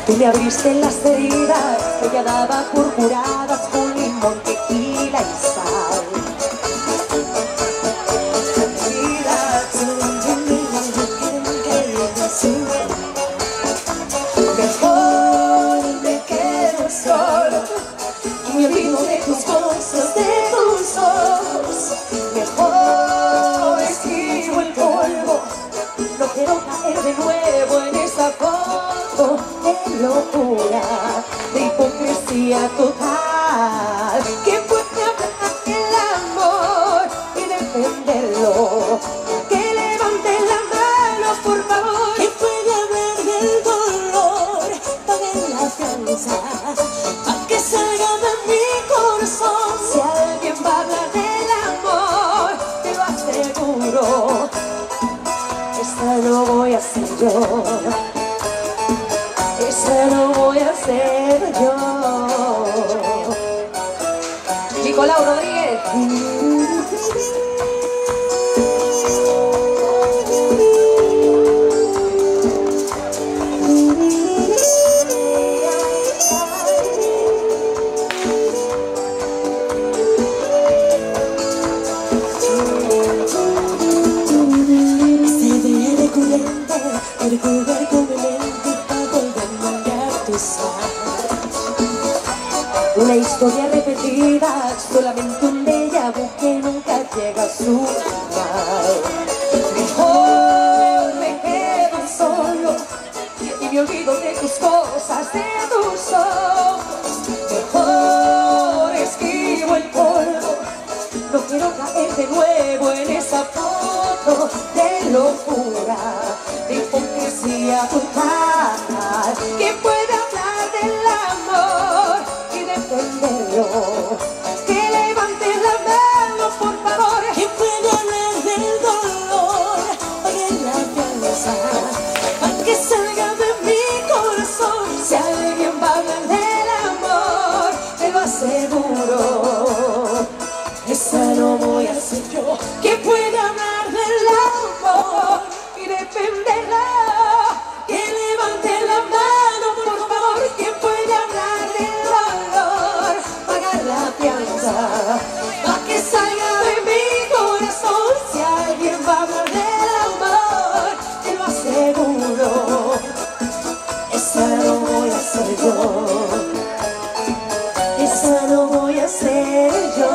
Tú me abriste las heridas que ya daba por curadas con limón, tequila y sal. Mejor me quedo solo y me olvido de tus cosas, de tus ojos. Mejor esquivo el polvo, no quiero caer de nuevo en esa foto de locura, de hipocresía total. Que puede hablar el amor y defenderlo, que levante la mano por favor. Que puede hablar del dolor, pague la fianza, pa' que salga de mi corazón. Si alguien va a hablar del amor, te lo aseguro, esa no voy a ser yo, esa no voy a ser yo. Nicolau Rodríguez. El jugar con mi mente para volver a tu sal. Una historia repetida, solamente un déjà vu que nunca llega a su final. Mejor me quedo solo y me olvido de tus cosas, de tus ojos. Mejor esquivo el polvo, no quiero caer de nuevo en esa foto de locura, de hipocresía total. Que puede hablar del amor y defenderlo, que levante la mano por favor. Que puede hablar del dolor, pague la fianza, pa' que salga de mi corazón. Si alguien va a hablar del amor, te lo aseguro, esa no voy a ser yo. Que puede hablar del amor y defenderla, que levante la mano por favor. Que puede hablar del dolor, pagar la fianza, pa' que salga de mi corazón. Si alguien va a hablar del amor, te lo aseguro, esa no voy a ser yo, esa no voy a ser yo.